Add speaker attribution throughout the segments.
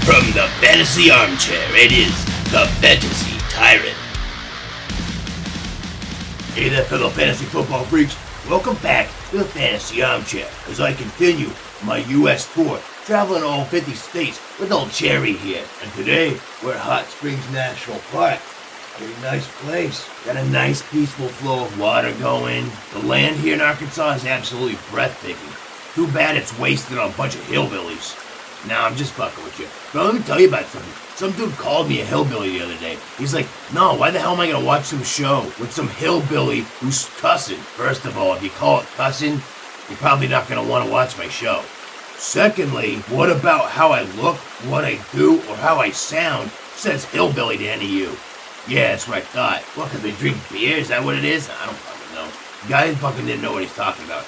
Speaker 1: From the fantasy armchair, it is the Fantasy TyRant. Hey there, fellow fantasy football freaks. Welcome back to the Fantasy Armchair as I continue my U.S. tour, traveling all 50 states with old Cherry here. And today, we're at Hot Springs National Park. Pretty nice place. Got a nice peaceful flow of water going. The land here in Arkansas is absolutely breathtaking. Too bad it's wasted on a bunch of hillbillies. Nah, I'm just fucking with you. But let me tell you about something. Some dude called me a hillbilly the other day. He's like, no, why the hell am I gonna watch some show with some hillbilly who's cussing? First of all, if you call it cussing, you're probably not gonna want to watch my show. Secondly, what about how I look, what I do, or how I sound says hillbilly to any of you? Yeah, that's what I thought. What, cause they drink beer? Is that what it is? I don't fucking know. Guy fucking didn't know what he's talking about.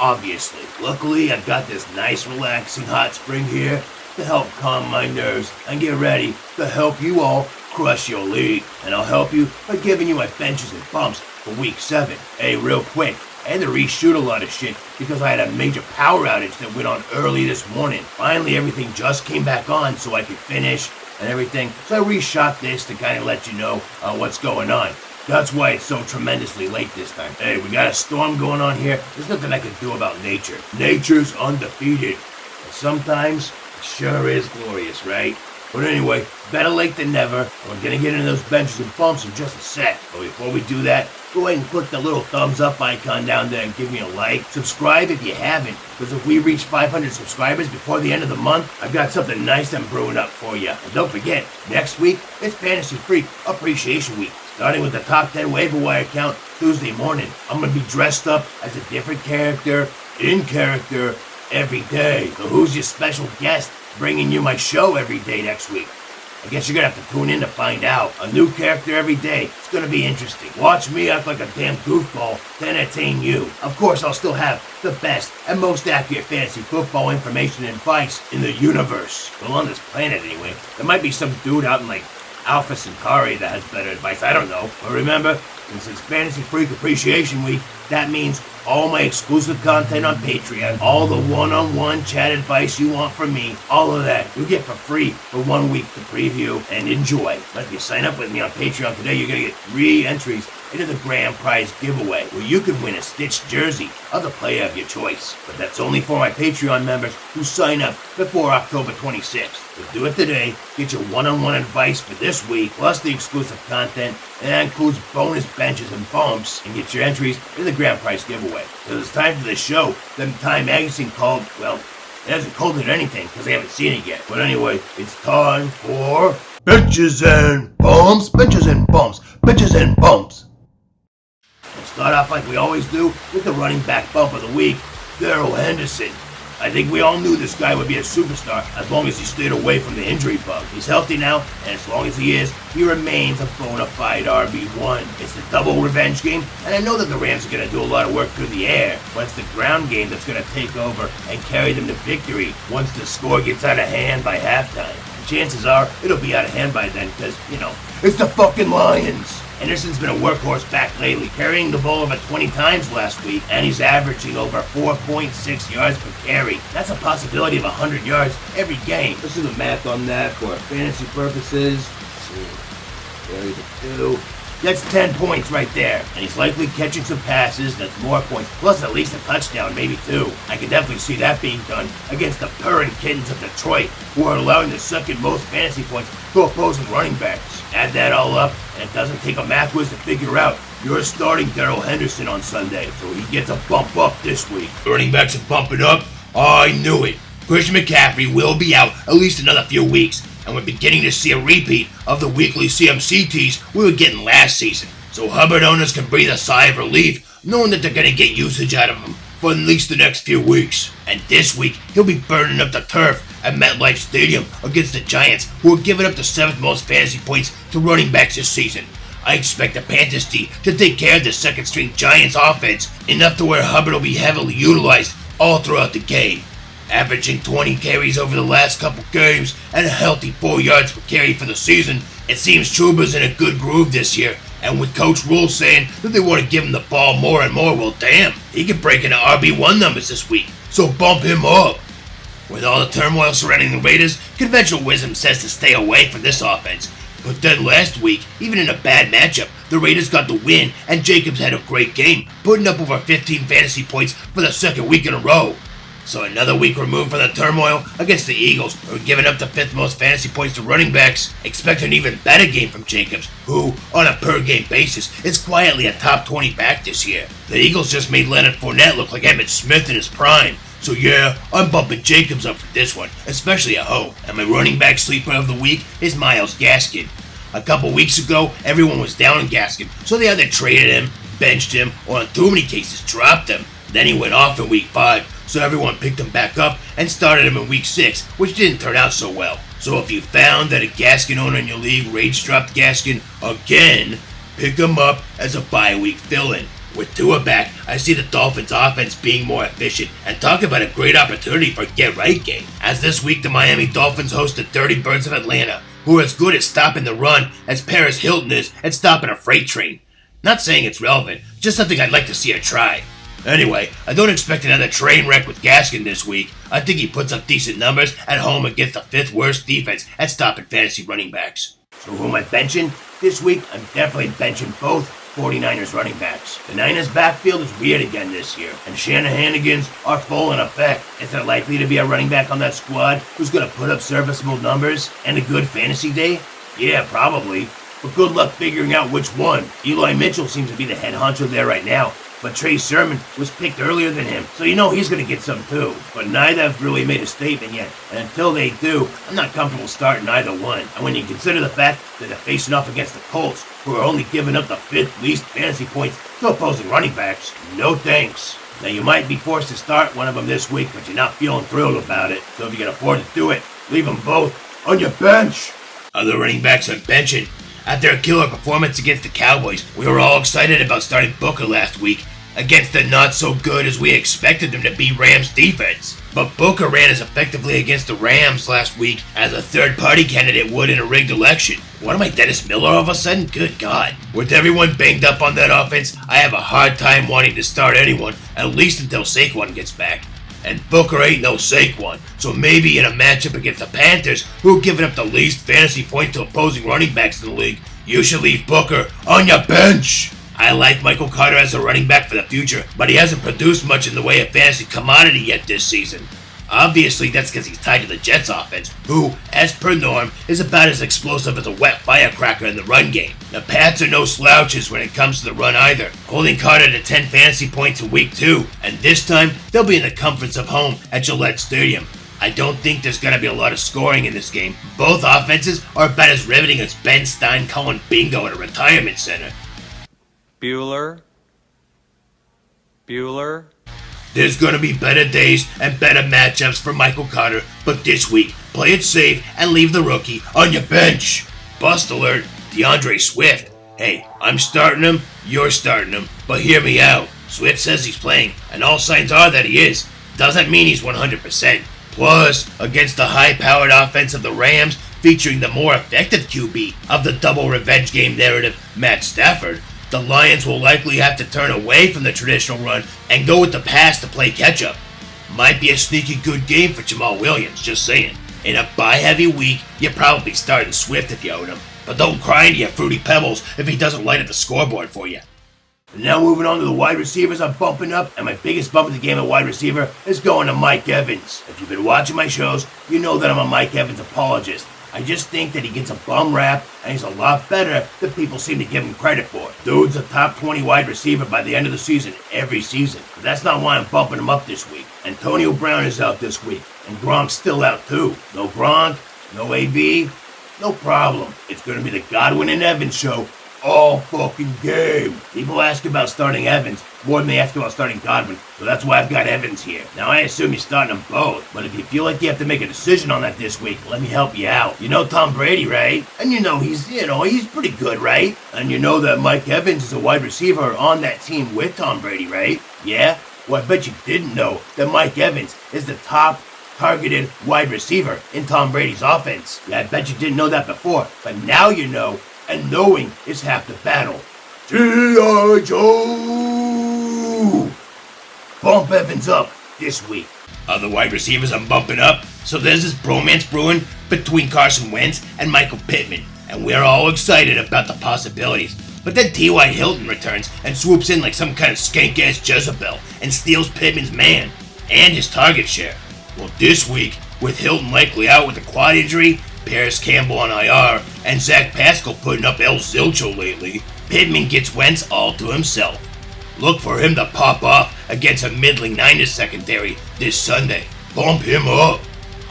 Speaker 1: Obviously. Luckily, I've got this nice, relaxing hot spring here to help calm my nerves and get ready to help you all crush your league. And I'll help you by giving you my benches and bumps for week 7. Hey, real quick, I had to reshoot a lot of shit because I had a major power outage that went on early this morning. Finally, everything just came back on so I could finish and everything. So I reshot this to kind of let you know what's going on. That's why it's so tremendously late this time. Hey, we got a storm going on here. There's nothing I can do about nature. Nature's undefeated. And sometimes it sure is glorious, right? But anyway, better late than never. We're gonna get into those benches and bumps in just a sec. But before we do that, go ahead and click the little thumbs up icon down there and give me a like. Subscribe if you haven't, because if we reach 500 subscribers before the end of the month, I've got something nice I'm brewing up for you. And don't forget, next week, it's Fantasy Freak Appreciation Week. Starting with the top 10 waiver wire count Tuesday morning. I'm going to be dressed up as a different character, in character, every day. So who's your special guest bringing you my show every day next week? I guess you're going to have to tune in to find out. A new character every day. It's going to be interesting. Watch me act like a damn goofball to entertain you. Of course, I'll still have the best and most accurate fantasy football information and advice in the universe. Well, on this planet anyway. There might be some dude out in like Alpha Centauri that has better advice. I don't know. But remember, since it's Fantasy Freak Appreciation Week, that means all my exclusive content on Patreon, all the one-on-one chat advice you want from me, all of that, you get for free for 1 week to preview and enjoy. But if you sign up with me on Patreon today, you're going to get 3 entries into the Grandprize Giveaway, where you can win a stitched jersey of the player of your choice. But that's only for my Patreon members who sign up before October 26th. So do it today, get your one-on-one advice for this week, plus the exclusive content, and that includes bonus benches and bumps, and get your entries in the Grandprize Giveaway. So it's time for the show. Then Time Magazine called, well, it hasn't called it anything because they haven't seen it yet. But anyway, it's time for benches and bumps, benches and bumps, benches and bumps. We'll start off like we always do with the running back bump of the week, Darrell Henderson. I think we all knew this guy would be a superstar as long as he stayed away from the injury bug. He's healthy now, and as long as he is, he remains a bona fide RB1. It's the double revenge game, and I know that the Rams are going to do a lot of work through the air, but it's the ground game that's going to take over and carry them to victory once the score gets out of hand by halftime. And chances are, it'll be out of hand by then because, you know, it's the fucking Lions. Henderson's been a workhorse back lately, carrying the ball over 20 times last week, and he's averaging over 4.6 yards per carry. That's a possibility of 100 yards every game. Let's do the math on that for fantasy purposes. Carry the 2. That's 10 points right there. And he's likely catching some passes. That's more points. Plus at least a touchdown, maybe 2. I can definitely see that being done against the purring kittens of Detroit, who are allowing the second most fantasy points to opposing running backs. Add that all up, and it doesn't take a math whiz to figure out you're starting Darrell Henderson on Sunday, so he gets a bump up this week. Running backs are bumping up? I knew it. Christian McCaffrey will be out at least another few weeks, and we're beginning to see a repeat of the weekly CMC tees we were getting last season. So Hubbard owners can breathe a sigh of relief, knowing that they're going to get usage out of him for at least the next few weeks. And this week, he'll be burning up the turf at MetLife Stadium against the Giants, who are giving up the 7th most fantasy points to running backs this season. I expect the Panthers D to take care of the second-string Giants offense, enough to where Hubbard will be heavily utilized all throughout the game. Averaging 20 carries over the last couple games and a healthy 4 yards per carry for the season, it seems Chuba's in a good groove this year, and with Coach Rule saying that they want to give him the ball more and more, well damn, he could break into RB1 numbers this week, so bump him up. With all the turmoil surrounding the Raiders, conventional wisdom says to stay away from this offense. But then last week, even in a bad matchup, the Raiders got the win and Jacobs had a great game, putting up over 15 fantasy points for the second week in a row. So another week removed from the turmoil against the Eagles, who are giving up the 5th most fantasy points to running backs. Expect an even better game from Jacobs, who, on a per-game basis, is quietly a top 20 back this year. The Eagles just made Leonard Fournette look like Emmitt Smith in his prime. So yeah, I'm bumping Jacobs up for this one, especially at home. And my running back sleeper of the week is Myles Gaskin. A couple weeks ago, everyone was down on Gaskin, so they either traded him, benched him, or in too many cases dropped him. Then he went off in week 5. So everyone picked him back up and started him in week 6, which didn't turn out so well. So if you found that a Gaskin owner in your league rage dropped Gaskin again, pick him up as a bye week fill-in. With Tua back, I see the Dolphins' offense being more efficient, and talk about a great opportunity for a get-right game. As this week the Miami Dolphins host the Dirty Birds of Atlanta, who are as good at stopping the run as Paris Hilton is at stopping a freight train. Not saying it's relevant, just something I'd like to see her try. Anyway, I don't expect another train wreck with Gaskin this week. I think he puts up decent numbers at home against the 5th worst defense at stopping fantasy running backs. So who am I benching? This week, I'm definitely benching both 49ers running backs. The Niners backfield is weird again this year, and Shanahanigans are full in effect. Is there likely to be a running back on that squad who's going to put up serviceable numbers and a good fantasy day? Yeah, probably. But good luck figuring out which one. Eli Mitchell seems to be the head honcho there right now, but Trey Sermon was picked earlier than him, so you know he's going to get some too. But neither have really made a statement yet, and until they do, I'm not comfortable starting either one. And when you consider the fact that they're facing off against the Colts, who are only giving up the 5th least fantasy points to opposing running backs, no thanks. Now you might be forced to start one of them this week, but you're not feeling thrilled about it. So if you can afford to do it, leave them both on your bench. Other running backs I'm benching. After a killer performance against the Cowboys, we were all excited about starting Booker last week against the not-so-good as we expected them to be Rams defense. But Booker ran as effectively against the Rams last week as a third-party candidate would in a rigged election. What am I, Dennis Miller all of a sudden? Good God. With everyone banged up on that offense, I have a hard time wanting to start anyone, at least until Saquon gets back. And Booker ain't no Saquon, so maybe in a matchup against the Panthers, who are giving up the least fantasy points to opposing running backs in the league, you should leave Booker on your bench. I like Michael Carter as a running back for the future, but he hasn't produced much in the way of fantasy commodity yet this season. Obviously, that's because he's tied to the Jets offense, who, as per norm, is about as explosive as a wet firecracker in the run game. The Pats are no slouches when it comes to the run either, holding Carter to 10 fantasy points in week 2, and this time, they'll be in the comforts of home at Gillette Stadium. I don't think there's going to be a lot of scoring in this game. Both offenses are about as riveting as Ben Stein calling bingo at a retirement center.
Speaker 2: Bueller.
Speaker 1: There's gonna be better days and better matchups for Michael Carter, but this week, play it safe and leave the rookie on your bench. Bust alert, DeAndre Swift. Hey, I'm starting him, you're starting him, but hear me out. Swift says he's playing, and all signs are that he is. Doesn't mean he's 100%. Plus, against the high-powered offense of the Rams, featuring the more effective QB of the double revenge game narrative, Matt Stafford, the Lions will likely have to turn away from the traditional run and go with the pass to play catch-up. Might be a sneaky good game for Jamal Williams, just saying. In a bye-heavy week, you're probably starting Swift if you own him, but don't cry into your Fruity Pebbles if he doesn't light up the scoreboard for you. And now moving on to the wide receivers I'm bumping up, and my biggest bump in the game at wide receiver is going to Mike Evans. If you've been watching my shows, you know that I'm a Mike Evans apologist. I just think that he gets a bum rap, and he's a lot better than people seem to give him credit for. Dude's a top 20 wide receiver by the end of the season, every season. But that's not why I'm bumping him up this week. Antonio Brown is out this week, and Gronk's still out too. No Gronk, no AB, no problem. It's going to be the Godwin and Evans show all fucking game. People ask about starting Evans more than they ask about starting Godwin, so that's why I've got Evans here. Now I assume you're starting them both, but if you feel like you have to make a decision on that this week, let me help you out. You know Tom Brady, right? And you know he's pretty good, right? And you know that Mike Evans is a wide receiver on that team with Tom Brady, right? Yeah? Well, I bet you didn't know that Mike Evans is the top targeted wide receiver in Tom Brady's offense. Yeah, I bet you didn't know that before, but now you know. And knowing is half the battle. T.I. Joe! Bump Evans up this week. Other wide receivers I'm bumping up, so there's this bromance brewing between Carson Wentz and Michael Pittman, and we're all excited about the possibilities. But then T.Y. Hilton returns and swoops in like some kind of skank-ass Jezebel and steals Pittman's man and his target share. Well, this week, with Hilton likely out with a quad injury, Paris Campbell on IR, and Zach Pascal putting up El Zilcho lately, Pittman gets Wentz all to himself. Look for him to pop off against a middling Niners secondary this Sunday. Bump him up.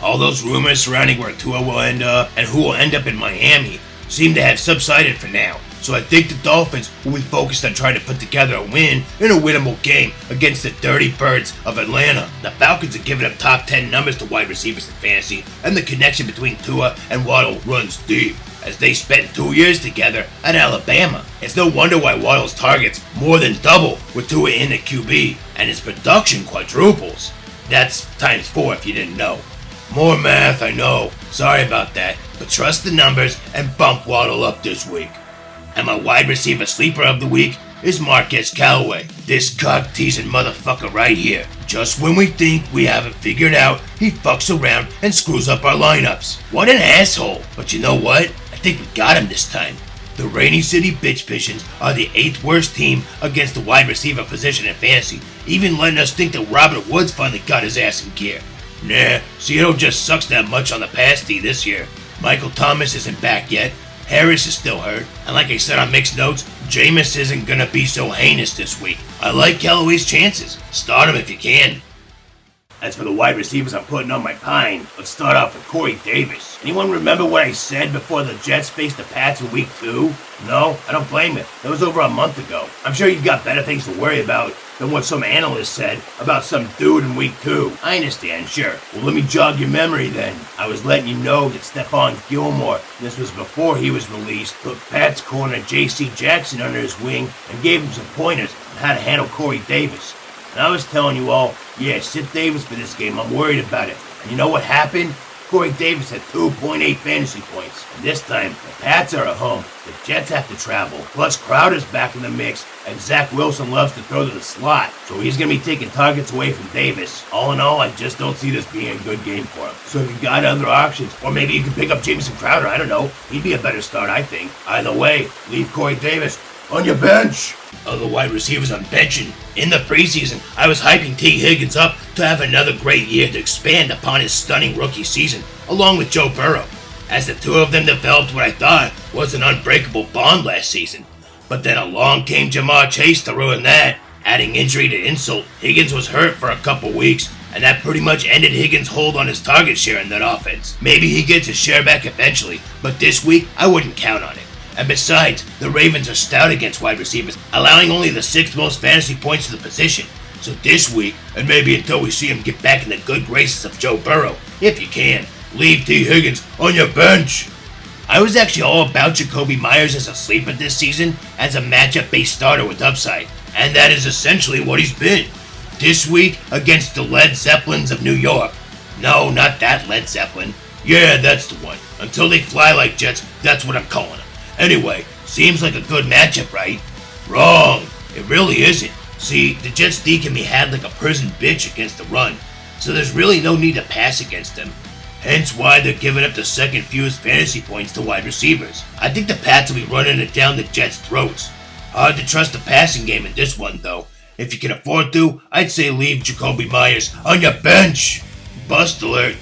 Speaker 1: All those rumors surrounding where Tua will end up and who will end up in Miami seem to have subsided for now. So I think the Dolphins will be focused on trying to put together a win in a winnable game against the Dirty Birds of Atlanta. The Falcons are giving up top 10 numbers to wide receivers in fantasy, and the connection between Tua and Waddle runs deep, as they spent 2 years together at Alabama. It's no wonder why Waddle's targets more than double with Tua in at QB, and his production quadruples. That's times 4 if you didn't know. More math, I know. Sorry about that, but trust the numbers and bump Waddle up this week. And my wide receiver sleeper of the week is Marquez Callaway. This cock-teasing motherfucker right here. Just when we think we have it figured out, he fucks around and screws up our lineups. What an asshole. But you know what? I think we got him this time. The Rainy City Bitch Pigeons are the 8th worst team against the wide receiver position in fantasy, even letting us think that Robert Woods finally got his ass in gear. Nah, Seattle just sucks that much on the pass D this year. Michael Thomas isn't back yet. Harris is still hurt, and like I said on Mixed Notes, Jameis isn't gonna be so heinous this week. I like Callaway's chances. Start him if you can. As for the wide receivers I'm putting on my pine, let's start off with Corey Davis. Anyone remember what I said before the Jets faced the Pats in week 2? No? I don't blame it. That was over a month ago. I'm sure you've got better things to worry about than what some analyst said about some dude in week 2. I understand, sure. Well, let me jog your memory then. I was letting you know that Stephon Gilmore, this was before he was released, took Pat's corner J.C. Jackson under his wing and gave him some pointers on how to handle Corey Davis. And I was telling you all, yeah, sit Davis for this game. I'm worried about it. And you know what happened? Corey Davis had 2.8 fantasy points. And this time, the Pats are at home. The Jets have to travel. Plus, Crowder's back in the mix, and Zach Wilson loves to throw to the slot. So he's going to be taking targets away from Davis. All in all, I just don't see this being a good game for him. So if you got other options, or maybe you can pick up Jameson Crowder, I don't know. He'd be a better start, I think. Either way, leave Corey Davis on your bench. Other wide receivers I'm benching. In the preseason, I was hyping T. Higgins up to have another great year to expand upon his stunning rookie season, along with Joe Burrow, as the two of them developed what I thought was an unbreakable bond last season. But then along came Jamar Chase to ruin that. Adding injury to insult, Higgins was hurt for a couple weeks, and that pretty much ended Higgins' hold on his target share in that offense. Maybe he gets his share back eventually, but this week, I wouldn't count on it. And besides, the Ravens are stout against wide receivers, allowing only the 6th most fantasy points to the position. So this week, and maybe until we see him get back in the good graces of Joe Burrow, if you can, leave T. Higgins on your bench. I was actually all about Jacoby Myers as a sleeper this season, as a matchup-based starter with upside, and that is essentially what he's been. This week, against the Led Zeppelins of New York. No, not that Led Zeppelin. Yeah, that's the one. Until they fly like jets, that's what I'm calling them. Anyway, seems like a good matchup, right? Wrong. It really isn't. See, the Jets D can be had like a prison bitch against the run, so there's really no need to pass against them. Hence why they're giving up the second fewest fantasy points to wide receivers. I think the Pats will be running it down the Jets' throats. Hard to trust the passing game in this one, though. If you can afford to, I'd say leave Jacoby Myers on your bench. Bust alert.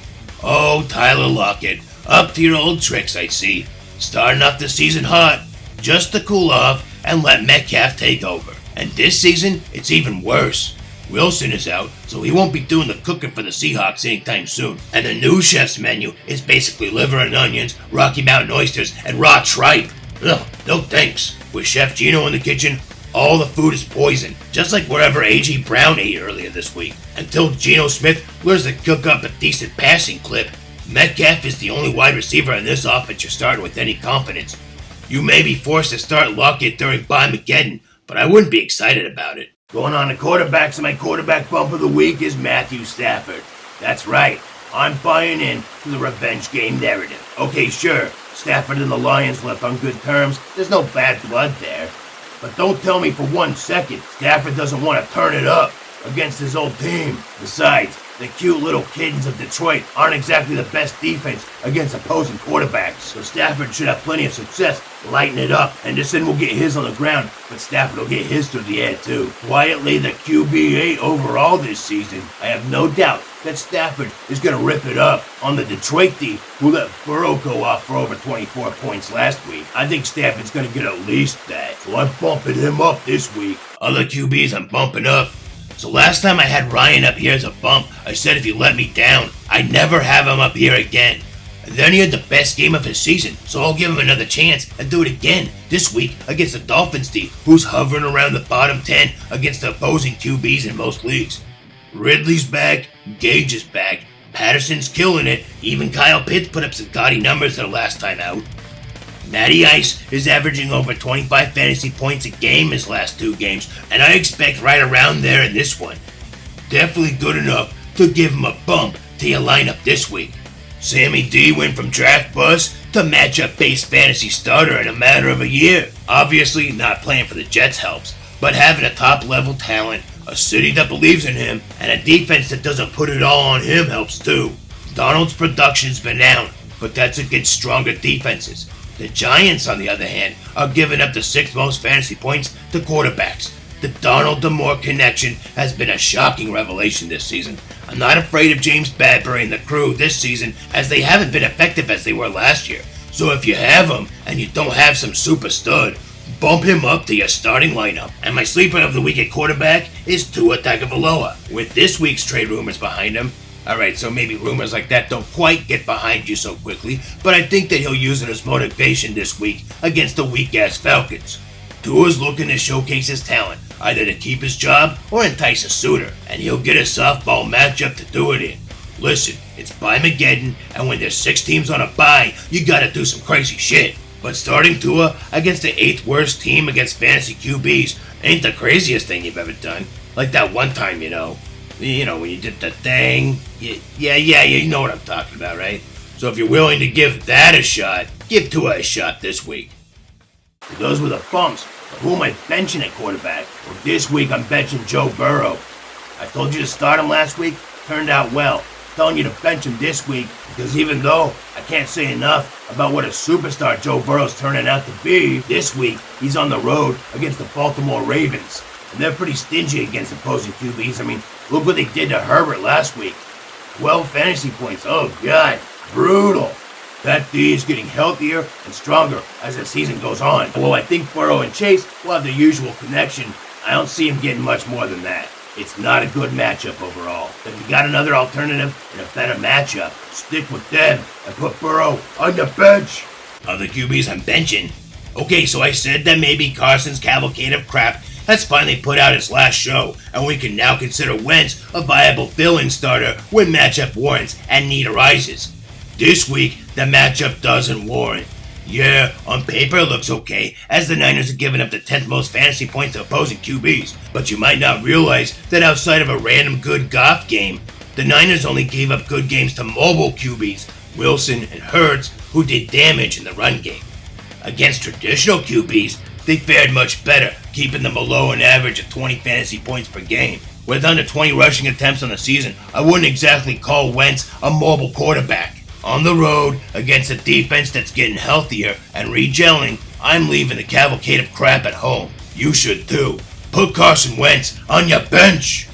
Speaker 1: Oh, Tyler Lockett. Up to your old tricks, I see. Starting off the season hot, just to cool off and let Metcalf take over. And this season, it's even worse. Wilson is out, so he won't be doing the cooking for the Seahawks anytime soon. And the new chef's menu is basically liver and onions, Rocky Mountain oysters, and raw tripe. Ugh, no thanks. With Chef Gino in the kitchen, all the food is poison, just like whatever A.J. Brown ate earlier this week. Until Geno Smith learns to cook up a decent passing clip, Metcalf is the only wide receiver in this offense you're starting with any confidence. You may be forced to start Lockett during Buymageddon, but I wouldn't be excited about it. Going on to quarterbacks, and my quarterback bump of the week is Matthew Stafford. That's right, I'm buying in to the revenge game narrative. Okay, sure, Stafford and the Lions left on good terms. There's no bad blood there. But don't tell me for 1 second Stafford doesn't want to turn it up against his old team. Besides, The cute little kittens of Detroit aren't exactly the best defense against opposing quarterbacks, so Stafford should have plenty of success lighting it up. Henderson will get his on the ground, but Stafford will get his through the air too. Quietly the QB8 overall this season. I have no doubt that Stafford is going to rip it up on the Detroit D, who let Burrow go off for over 24 points last week. I think Stafford's going to get at least that, so I'm bumping him up this week. Other QBs I'm bumping up. So last time I had Ryan up here as a bump, I said if he let me down, I'd never have him up here again. And then he had the best game of his season, so I'll give him another chance and do it again this week against the Dolphins D, who's hovering around the bottom 10 against the opposing QBs in most leagues. Ridley's back, Gage is back, Patterson's killing it, even Kyle Pitts put up some gaudy numbers the last time out. Matty Ice is averaging over 25 fantasy points a game his last 2 games, and I expect right around there in this one. Definitely good enough to give him a bump to your lineup this week. Sammy D went from draft bust to matchup-based fantasy starter in a matter of a year. Obviously, not playing for the Jets helps, but having a top-level talent, a city that believes in him, and a defense that doesn't put it all on him helps too. Donald's production's been down, but that's against stronger defenses. The Giants, on the other hand, are giving up the 6th most fantasy points to quarterbacks. The Donald-Demore connection has been a shocking revelation this season. I'm not afraid of James Bradbury and the crew this season, as they haven't been effective as they were last year. So if you have him, and you don't have some super stud, bump him up to your starting lineup. And my sleeper of the week at quarterback is Tua Tagovailoa, with this week's trade rumors behind him. Alright, so maybe rumors like that don't quite get behind you so quickly, but I think that he'll use it as motivation this week against the weak-ass Falcons. Tua's looking to showcase his talent, either to keep his job or entice a suitor, and he'll get a softball matchup to do it in. Listen, it's Bye-Mageddon, and when there's 6 teams on a bye, you gotta do some crazy shit. But starting Tua against the 8th worst team against fantasy QBs ain't the craziest thing you've ever done. Like that one time, you know, when you did the thing. Yeah, you know what I'm talking about, right? So if you're willing to give that a shot, give Tua a shot this week. For those with the bumps, who am I benching at quarterback? Well, this week I'm benching Joe Burrow. I told you to start him last week, turned out well. I'm telling you to bench him this week, because even though I can't say enough about what a superstar Joe Burrow's turning out to be, this week he's on the road against the Baltimore Ravens. And they're pretty stingy against opposing QBs. I mean, look what they did to Herbert last week. 12 fantasy points. Oh, God. Brutal. That D is getting healthier and stronger as the season goes on. While I think Burrow and Chase will have the usual connection, I don't see him getting much more than that. It's not a good matchup overall. If you got another alternative and a better matchup, stick with them and put Burrow on the bench. Other QBs I'm benching. Okay, so I said that maybe Carson's cavalcade of crap has finally put out its last show, and we can now consider Wentz a viable fill-in starter when matchup warrants and need arises. This week, the matchup doesn't warrant. Yeah, on paper it looks okay, as the Niners are giving up the 10th most fantasy points to opposing QBs, but you might not realize that outside of a random good Goff game, the Niners only gave up good games to mobile QBs, Wilson and Hurts, who did damage in the run game. Against traditional QBs, they fared much better, keeping them below an average of 20 fantasy points per game. With under 20 rushing attempts on the season, I wouldn't exactly call Wentz a mobile quarterback. On the road, against a defense that's getting healthier and regelling, I'm leaving the cavalcade of crap at home. You should too. Put Carson Wentz on your bench.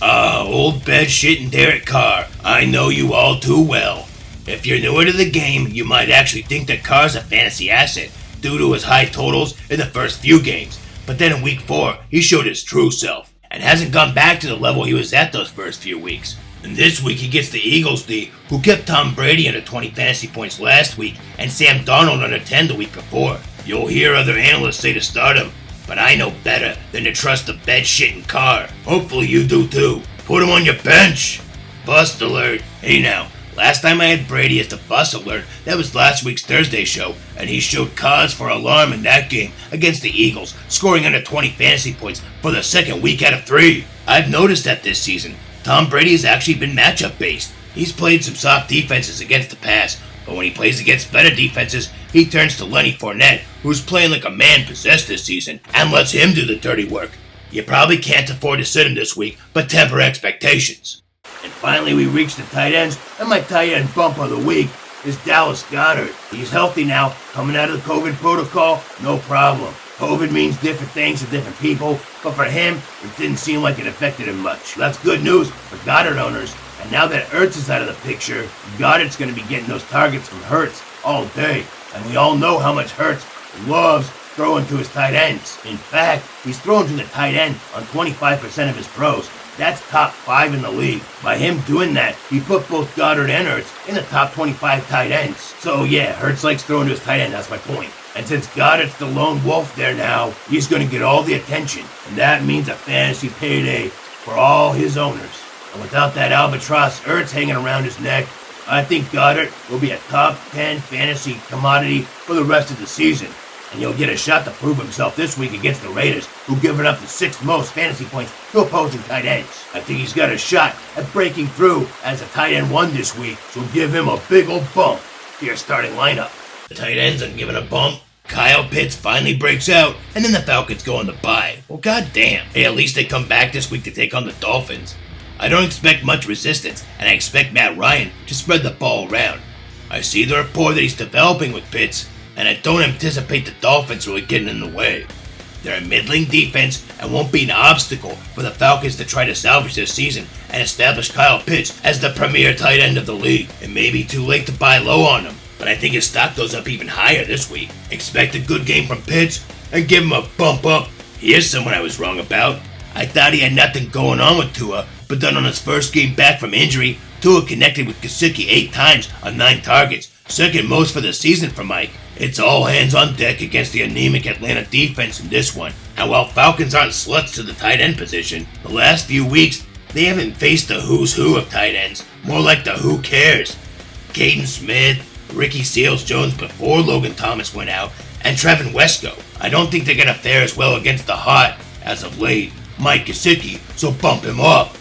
Speaker 1: Old bed shitting Derek Carr. I know you all too well. If you're newer to the game, you might actually think that Carr's a fantasy asset due to his high totals in the first few games. But then in week 4, he showed his true self and hasn't gone back to the level he was at those first few weeks. And this week he gets the Eagles D, who kept Tom Brady under 20 fantasy points last week and Sam Darnold under 10 the week before. You'll hear other analysts say to start him, but I know better than to trust the bed-shitting Carr. Hopefully you do too. Put him on your bench. Bust alert. Hey now, last time I had Brady as the bust alert, that was last week's Thursday show, and he showed cause for alarm in that game against the Eagles, scoring under 20 fantasy points for the second week out of 3. I've noticed that this season, Tom Brady has actually been matchup-based. He's played some soft defenses against the pass, but when he plays against better defenses, he turns to Lenny Fournette, who's playing like a man possessed this season, and lets him do the dirty work. You probably can't afford to sit him this week, but temper expectations. And finally we reach the tight ends, and my tight end bump of the week is Dallas Goedert. He's healthy now, coming out of the COVID protocol, no problem. COVID means different things to different people, but for him, it didn't seem like it affected him much. That's good news for Goedert owners. And now that Ertz is out of the picture, Goddard's going to be getting those targets from Hurts all day. And we all know how much Hurts loves throwing to his tight ends. In fact, he's thrown to the tight end on 25% of his throws. That's top 5 in the league. By him doing that, he put both Goddard and Ertz in the top 25 tight ends. So yeah, Hurts likes throwing to his tight end, that's my point. And since Goddard's the lone wolf there now, he's going to get all the attention. And that means a fantasy payday for all his owners. And without that albatross Ertz hanging around his neck, I think Goddard will be a top 10 fantasy commodity for the rest of the season. And he'll get a shot to prove himself this week against the Raiders, who've given up the 6th most fantasy points to opposing tight ends. I think he's got a shot at breaking through as a tight end 1 this week, so give him a big old bump to your starting lineup. The tight ends are giving a bump. Kyle Pitts finally breaks out, and then the Falcons go on the bye. Well, goddamn. Hey, at least they come back this week to take on the Dolphins. I don't expect much resistance, and I expect Matt Ryan to spread the ball around. I see the rapport that he's developing with Pitts, and I don't anticipate the Dolphins really getting in the way. They're a middling defense and won't be an obstacle for the Falcons to try to salvage this season and establish Kyle Pitts as the premier tight end of the league. It may be too late to buy low on him, but I think his stock goes up even higher this week. Expect a good game from Pitts and give him a bump up. Here's someone I was wrong about. I thought he had nothing going on with Tua, but then on his first game back from injury, Tua connected with Gesicki 8 times on 9 targets, second most for the season for Mike. It's all hands on deck against the anemic Atlanta defense in this one. And while Falcons aren't sluts to the tight end position, the last few weeks, they haven't faced the who's who of tight ends, more like the who cares. Caden Smith, Ricky Seals-Jones before Logan Thomas went out, and Trevin Wesco. I don't think they're going to fare as well against the hot, as of late, Mike Gesicki, so bump him up.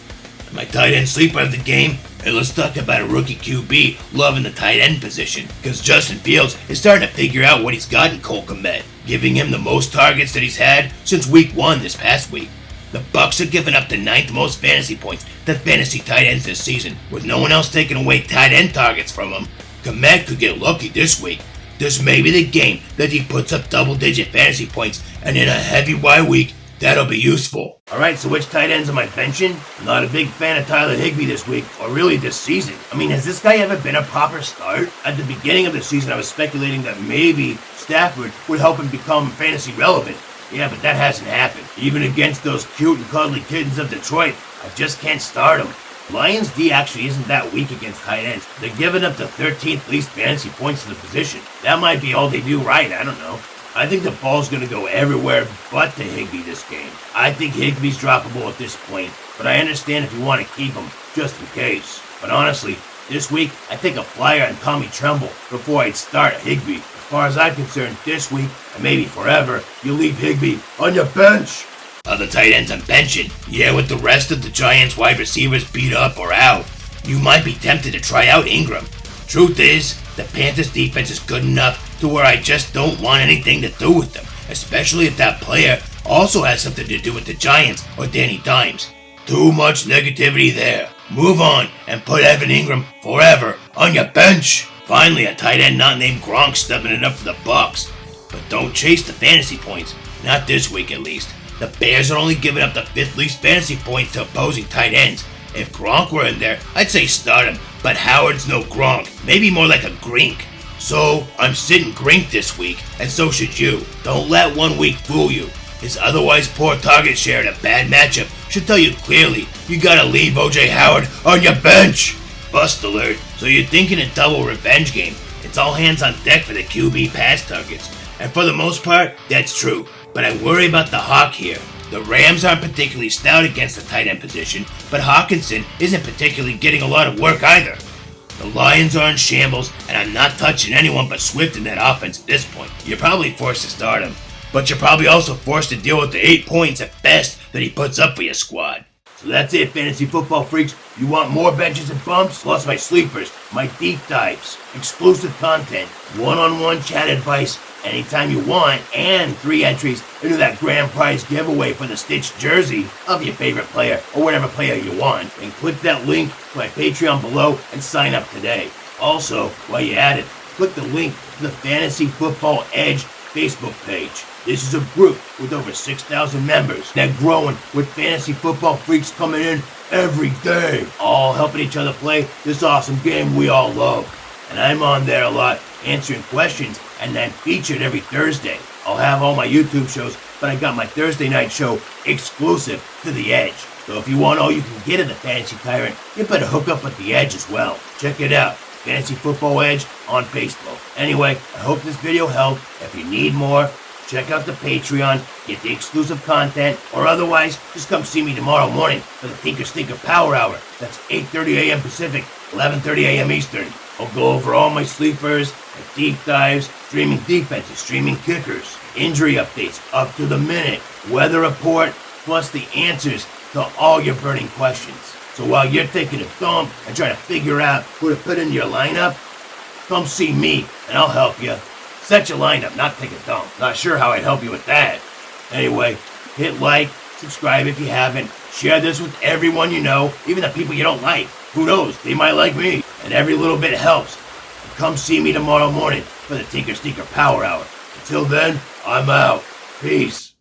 Speaker 1: And my tight end sleeper of the game, and let's talk about a rookie QB loving the tight end position, because Justin Fields is starting to figure out what he's got in Cole Kmet, giving him the most targets that he's had since week 1 this past week. The Bucs are giving up the 9th most fantasy points to fantasy tight ends this season, with no one else taking away tight end targets from him. Kmet could get lucky this week. This may be the game that he puts up double-digit fantasy points, and in a heavy bye week, that'll be useful. Alright, so which tight ends am I benching? I'm not a big fan of Tyler Higbee this week, or really this season. I mean, has this guy ever been a proper start? At the beginning of the season, I was speculating that maybe Stafford would help him become fantasy relevant. Yeah, but that hasn't happened. Even against those cute and cuddly kittens of Detroit, I just can't start him. Lions D actually isn't that weak against tight ends. They're giving up the 13th least fantasy points to the position. That might be all they do right, I don't know. I think the ball's going to go everywhere but to Higbee this game. I think Higbee's droppable at this point, but I understand if you want to keep him, just in case. But honestly, this week, I take a flyer on Tommy Tremble before I'd start Higbee. As far as I'm concerned, this week, and maybe forever, you leave Higbee on your bench. Other tight ends I'm benching. Yeah, with the rest of the Giants wide receivers beat up or out, you might be tempted to try out Ingram. Truth is, the Panthers defense is good enough to where I just don't want anything to do with them, especially if that player also has something to do with the Giants or Danny Dimes. Too much negativity there. Move on and put Evan Ingram forever on your bench. Finally, a tight end not named Gronk stepping it up for the Bucs. But don't chase the fantasy points. Not this week at least. The Bears are only giving up the 5th least fantasy points to opposing tight ends. If Gronk were in there, I'd say start him. But Howard's no Gronk. Maybe more like a Grink. So, I'm sitting Grink this week, and so should you. Don't let 1 week fool you. His otherwise poor target share in a bad matchup should tell you clearly you gotta leave O.J. Howard on your bench. Bust alert. So you're thinking a double revenge game. It's all hands on deck for the QB pass targets. And for the most part, that's true. But I worry about the Hawk here. The Rams aren't particularly stout against the tight end position, but Hawkinson isn't particularly getting a lot of work either. The Lions are in shambles, and I'm not touching anyone but Swift in that offense at this point. You're probably forced to start him, but you're probably also forced to deal with the 8 points at best that he puts up for your squad. So that's it, fantasy football freaks. You want more benches and bumps? Plus my sleepers, my deep dives, exclusive content, one-on-one chat advice anytime you want, and 3 entries into that Grandprize Giveaway for the stitched jersey of your favorite player or whatever player you want. And click that link to my Patreon below and sign up today. Also, while you're at it, click the link to the Fantasy Football Edge Facebook page. This is a group with over 6,000 members. They're growing with fantasy football freaks coming in every day, all helping each other play this awesome game we all love. And I'm on there a lot, answering questions, and then featured every Thursday. I'll have all my YouTube shows, but I got my Thursday night show exclusive to The Edge. So if you want all you can get of the Fantasy Tyrant, you better hook up with The Edge as well. Check it out, Fantasy Football Edge on Facebook. Anyway, I hope this video helped. If you need more, check out the Patreon, get the exclusive content, or otherwise, just come see me tomorrow morning for the Tinker Stinker Power Hour. That's 8:30 a.m. Pacific, 11:30 a.m. Eastern. I'll go over all my sleepers, my deep dives, streaming defenses, streaming kickers, injury updates up to the minute, weather report, plus the answers to all your burning questions. So while you're taking a dump and trying to figure out who to put in your lineup, come see me and I'll help you. Set your lineup, not take a dump. Not sure how I'd help you with that. Anyway, hit like, subscribe if you haven't, share this with everyone you know, even the people you don't like. Who knows, they might like me. And every little bit helps. And come see me tomorrow morning for the Tinker Stinker Power Hour. Until then, I'm out. Peace.